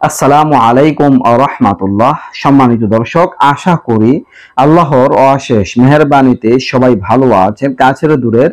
আসসালামু আলাইকুম ওয়া রাহমাতুল্লাহ। সম্মানিত দর্শক, আশা করি আল্লাহর অশেষ মেহেরবানিতে সবাই ভালো আছেন। কাছের দূরের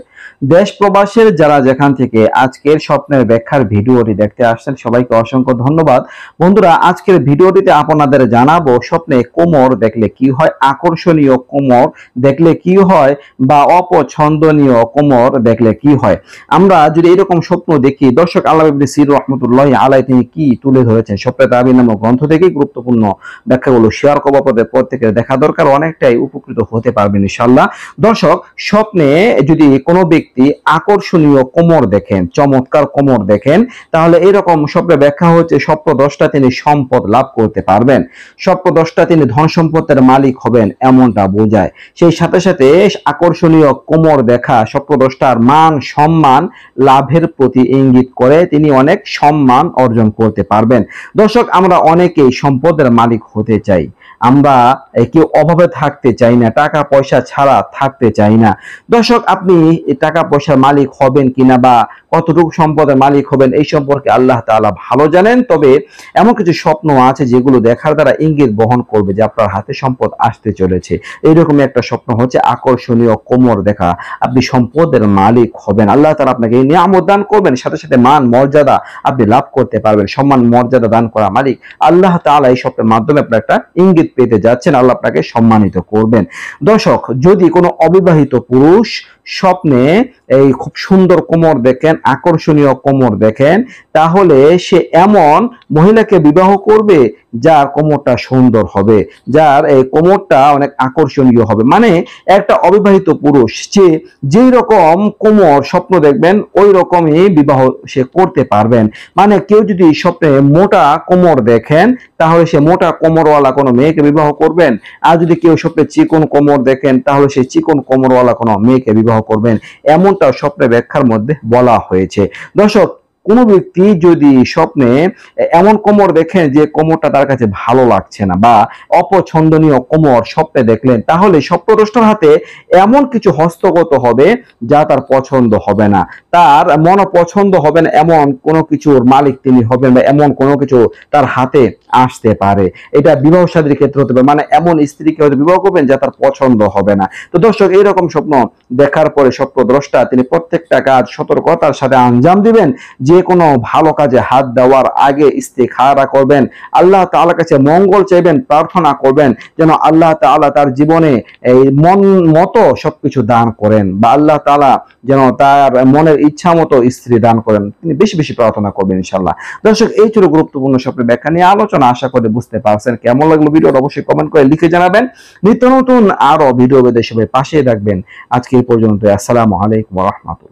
দেশ প্রবাসের যারা যেখান থেকে আজকের স্বপ্নের ব্যাখ্যার ভিডিওটি দেখতে আসছেন সবাইকে অসংখ্য ধন্যবাদ। বন্ধুরা, আজকের ভিডিওটিতে আপনাদের জানাবো স্বপ্নে কোমর দেখলে কি হয়, আকর্ষণীয় কোমর দেখলে কি হয় বা অপছন্দনীয় কোমর দেখলে কি হয়। আমরা যদি এরকম স্বপ্ন দেখি, দর্শক আল্লাহ ইবনে সির রাহমাতুল্লাহি আলাইহি তিনি কি তুলে ধরেছেন স্বপ্নের তাবির নামক গ্রন্থ থেকে গুরুত্বপূর্ণ ব্যাখ্যাগুলো শেয়ার করব। আপনাদের প্রত্যেকের দেখা দরকার, অনেকটাই উপকৃত হতে পারবেন ইনশাআল্লাহ। দর্শক, স্বপ্নে যদি কোনো ব্যক্তি আকর্ষণীয় কোমর দেখেন, চমৎকার কোমর দেখেন, তাহলে এরকম স্বপ্নে ব্যাখ্যা হচ্ছে স্বপ্নদ্রষ্টা তিনি সম্পদ লাভ করতে পারবেন, স্বপ্নদ্রষ্টা তিনি ধন সম্পদের মালিক হবেন, এমনটা বোঝায়। সেই সাথে সাথে আকর্ষণীয় কোমর দেখা স্বপ্নদ্রষ্টার মান সম্মান লাভের প্রতি ইঙ্গিত করে, তিনি অনেক সম্মান অর্জন করতে পারবেন। দর্শক, আমরা অনেকেই সম্পদের মালিক হতে চাই, আমরা কেউ অভাবে থাকতে চাই না, টাকা পয়সা ছাড়া থাকতে চাই না। দর্শক, আপনি টাকা পয়সার মালিক হবেন কিনা বা কতটুকু সম্পদের মালিক হবেন এই সম্পর্কে আল্লাহ তাআলা ভালো জানেন। তবে এমন কিছু স্বপ্ন আছে যেগুলো দেখার দ্বারা ইঙ্গিত বহন করবে যে আপনার হাতে সম্পদ আসতে চলেছে। এইরকম একটা স্বপ্ন হচ্ছে আকর্ষণীয় কোমর দেখা, আপনি সম্পদের মালিক হবেন, আল্লাহ তাআলা আপনাকে এই নিয়ামত দান করবেন, সাথে সাথে মান মর্যাদা আপনি লাভ করতে পারবেন। সম্মান মর্যাদা দান করা মালিক আল্লাহ তাআলা এই স্বপ্নের মাধ্যমে আপনার একটা ইঙ্গিত পেতে যাচ্ছেন, আল্লাহ আপনাকে সম্মানিত করবেন। দর্শক, যদি কোনো অবিবাহিত পুরুষ স্বপ্নে এই খুব সুন্দর কোমর দেখেন, আকর্ষণীয় কোমর দেখেন, তাহলে সে এমন মহিলাকে বিবাহ করবে যার কোমরটা সুন্দর হবে, যার এই কোমরটা অনেক আকর্ষণীয় হবে। মানে একটা অবিবাহিত পুরুষ যেই রকম কোমর স্বপ্ন দেখবেন ওই রকমই বিবাহ সে করতে পারবেন। মানে কেউ যদি স্বপ্নে মোটা কোমর দেখেন তাহলে সে মোটা কোমরওয়ালা কোনো মেয়েকে বিবাহ করবেন, আর যদি কেউ স্বপ্নে চিকন কোমর দেখেন তাহলে সে চিকন কোমরওয়ালা কোনো মেয়েকে বিবাহ করবেন, এমনটা স্বপ্নে ব্যাখ্যার মধ্যে বলা হয়েছে। দর্শক, কোনো ব্যক্তি যদি স্বপ্নে এমন কোমর দেখেন যে কোমরটা তার কাছে ভালো লাগছে না বা অপছন্দনীয় কোমর স্বপ্নে দেখলেন, তাহলে স্বপ্নদ্রষ্টার হাতে এমন কিছু হস্তগত হবে যা তার পছন্দ হবে না, তার মন পছন্দ হবে না, এমন কোনো কিছুর মালিক তিনি হবেন বা এমন কোনো কিছু তার হাতে আসতে পারে। এটা বিবাহ শাদীর ক্ষেত্রে হতে পারে, মানে এমন স্ত্রীকে হয়তো বিবাহ করবেন যা তার পছন্দ হবে না। তো দর্শক, এইরকম স্বপ্ন দেখার পরে স্বপ্নদ্রষ্টা তিনি প্রত্যেকটা কাজ সতর্কতার সাথে আঞ্জাম দিবেন। যে কোনো ভালো কাজে হাত দেওয়ার আগে ইস্তিখারা করবেন, আল্লাহ তাআলার কাছে মঙ্গল চাইবেন, প্রার্থনা করবেন যেন আল্লাহ তাআলা তার জীবনে এই মন মতো সবকিছু দান করেন বা আল্লাহ তাআলা যেন তার মনের ইচ্ছা মতো স্ত্রী দান করেন, তিনি বেশি বেশি প্রার্থনা করবেন ইনশাআল্লাহ। দর্শক, এই ছিল গুরুত্বপূর্ণ স্বপ্নের ব্যাখ্যা নিয়ে আলোচনা, আশা করি বুঝতে পারছেন। কেমন লাগলো ভিডিওটা অবশ্যই কমেন্ট করে লিখে জানাবেন। নিত্য নতুন আরো ভিডিও পেতে সবাই পাশে রাখবেন। আজকে এই পর্যন্ত, আসসালামু আলাইকুম ওয়া রাহমাতুল্লাহ।